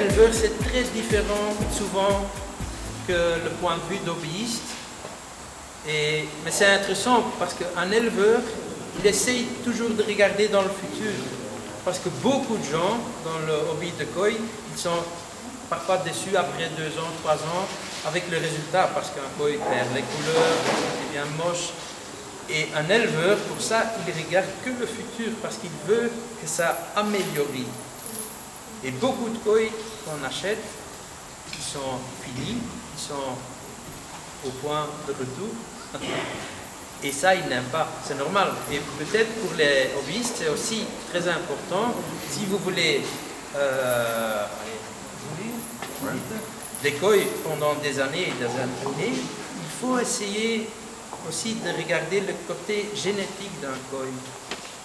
éleveur, c'est très différent souvent que le point de vue d'hobbyiste. Mais c'est intéressant parce qu'un éleveur, il essaye toujours de regarder dans le futur. Parce que beaucoup de gens dans le hobby de koi, ils sont parfois déçus après 2 ans, 3 ans avec le résultat. Parce qu'un koi perd les couleurs, il devient moche. Et un éleveur, pour ça, il regarde que le futur parce qu'il veut que ça améliore. Et beaucoup de koi qu'on achète, qui sont finis, qui sont au point de retour. Et ça, ils n'aiment pas, c'est normal. Et peut-être pour les hobbyistes, c'est aussi très important. Si vous voulez des koi pendant des années et des années, il faut essayer aussi de regarder le côté génétique d'un koi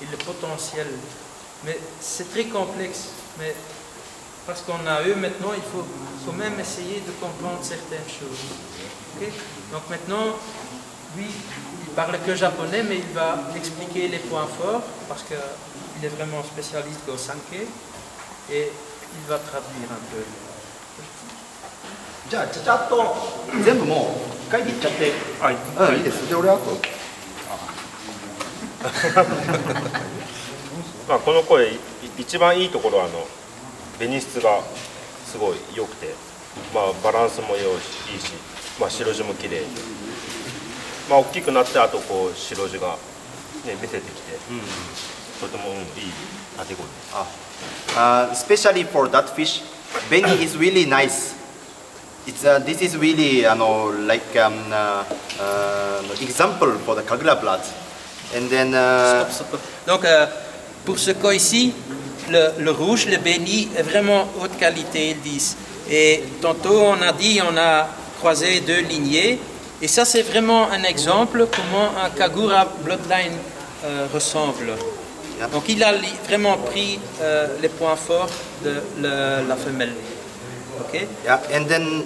et le potentiel. Mais c'est très complexe. Mais parce qu'on a eux maintenant, il faut quand même essayer de comprendre certaines choses. Okay? Donc maintenant, lui, il parle que japonais, mais il va expliquer les points forts parce qu'il est vraiment spécialiste au sanke et il va traduire un peu. じゃあちゃちゃっと全部もう書いていっちゃって、はい、いいです。で俺あとまあこの声一番いいところは紅質がすごい良くて、まあバランスもいいし、まあ白地も綺麗で、まあ大きくなってあとこう白地がね見せてきて、とてもいい当て声です。Especially for that fish, Benny is really nice. This is really like example for the Kagura blood. And then Stop. Donc pour ce cas ici, le rouge, le béni est vraiment haute qualité, ils disent. Et tantôt on a dit, on a croisé 2 lignées. Et ça c'est vraiment un exemple comment un Kagura bloodline ressemble. Donc il a vraiment pris les points forts de la femelle. Okay. Yeah, and then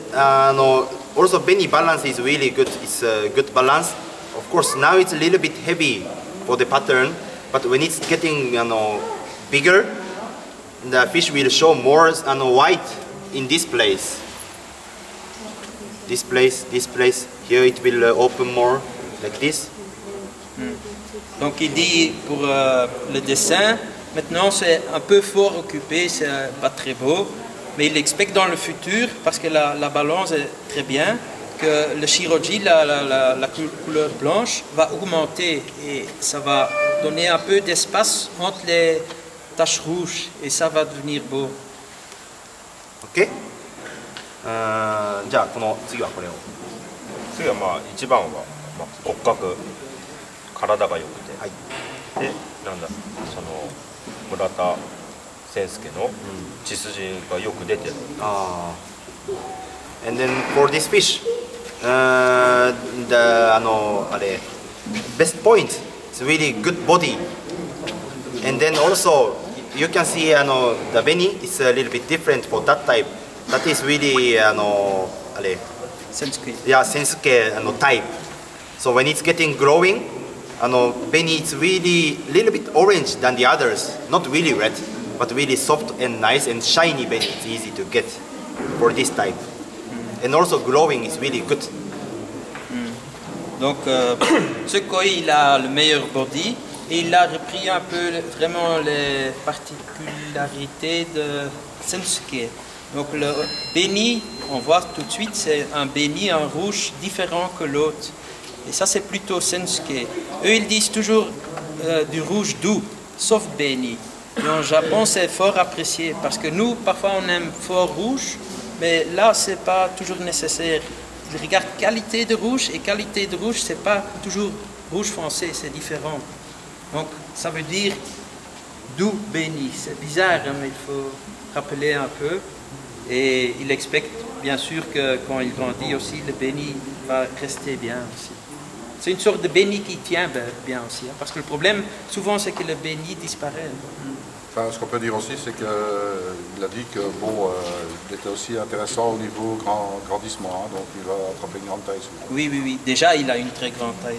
also Benny balance is really good. It's a good balance. Of course, now it's a little bit heavy for the pattern, but when it's getting bigger, the fish will show more white in this place. This place. Here it will open more like this. Donc il dit pour le dessin, maintenant c'est un peu fort occupé, c'est pas très beau. Mais il expecte dans le futur, parce que la balance est très bien, que le shiroji, la couleur blanche, va augmenter et ça va donner un peu d'espace entre les taches rouges et ça va devenir beau. OK? じゃあこの次はこれを。次はまあ一番は、まあ、骨格、体が良くて、はい、でなんだその村田千助の血筋がよく出てる。And then for this fish, the あれ best point is really good body. And then also you can see the Benny is a little bit different for that type. That is really あれ Sensuke. Yeah, Sensuke type. So when it's getting growing, Benny is really little bit orange than the others. Not really red, but really soft and nice and shiny Benny. It's easy to get for this type. And also growing is really good. Donc ce koi il a le meilleur body et il a repris un peu vraiment les particularités de Sensuke. Donc le béni, on voit tout de suite, c'est un béni en rouge différent que l'autre. Et ça c'est plutôt Sensuke. Eux ils disent toujours du rouge doux, sauf béni. Et en Japon c'est fort apprécié parce que nous parfois on aime fort rouge, mais là c'est pas toujours nécessaire. Ils regardent qualité de rouge et qualité de rouge c'est pas toujours rouge foncé, c'est différent. Donc ça veut dire doux béni. C'est bizarre hein, mais il faut rappeler un peu. Et il expecte bien sûr que quand il grandit aussi, le béni va rester bien aussi. C'est une sorte de béni qui tient bien aussi. Hein, parce que le problème, souvent, c'est que le béni disparaît. Enfin, ce qu'on peut dire aussi, c'est qu'il a dit que bon, il était aussi intéressant au niveau grandissement, hein, donc il va attraper une grande taille. Oui. Déjà, il a une très grande taille.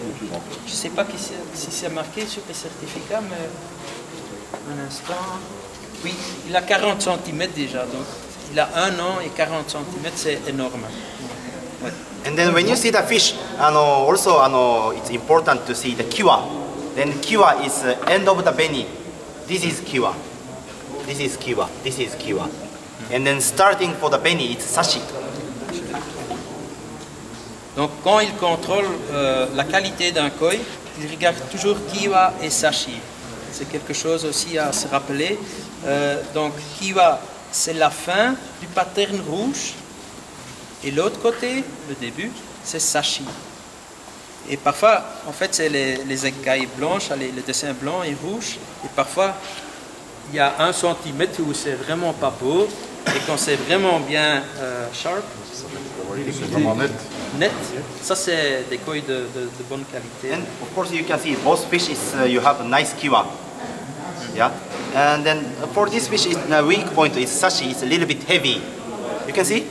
Je ne sais pas si c'est marqué sur les certificats, mais un instant. Oui, il a 40 cm déjà, donc il a 1 an et 40 cm, c'est énorme. Ouais. And then when you see the fish, also it's important to see the kiwa. Then kiwa is end of the beni. This is kiwa. This is kiwa. This is kiwa. And then starting for the beni, it's sashi. Donc quand il contrôle la qualité d'un koi, il regarde toujours kiwa et sashi. C'est quelque chose aussi à se rappeler. Donc kiwa, c'est la fin du pattern rouge. Et l'autre côté, le début, c'est sashi. Et parfois, en fait, c'est les écailles blanches, le dessin blanc et rouge. Et parfois, il y a 1 centimètre où c'est vraiment pas beau. Et quand c'est vraiment bien sharp, C'est vraiment net. net, ça c'est des koi de bonne qualité. And of course you can see both fishes you have a nice kiwa. Yeah. And then for this fish, the weak point is sashi. It's a little bit heavy. You can see.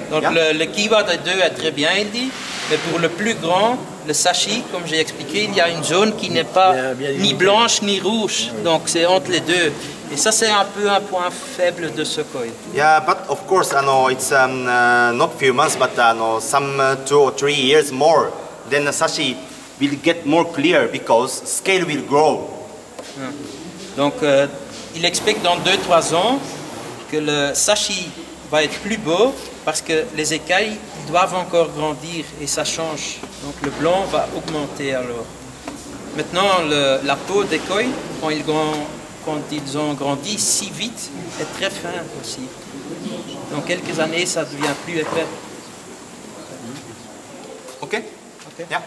Donc Yeah. le kiwa de 2 est très bien, il dit. Mais pour le plus grand, le sashi, comme j'ai expliqué, il y a une zone qui n'est pas ni blanche ni rouge. Donc c'est entre les deux. Et ça c'est un peu un point faible de ce koi. Yeah, but of course, it's not few months, but some 2 or 3 years more. Then the sashi will get more clear because scale will grow. Donc il explique dans 2-3 ans que le sashi va être plus beau parce que les écailles doivent encore grandir et ça change. Donc le blanc va augmenter alors. Maintenant la peau des koi, quand ils ont grandi si vite, est très fin aussi. Dans quelques années, ça devient plus épais. Okay? Ok. Yeah.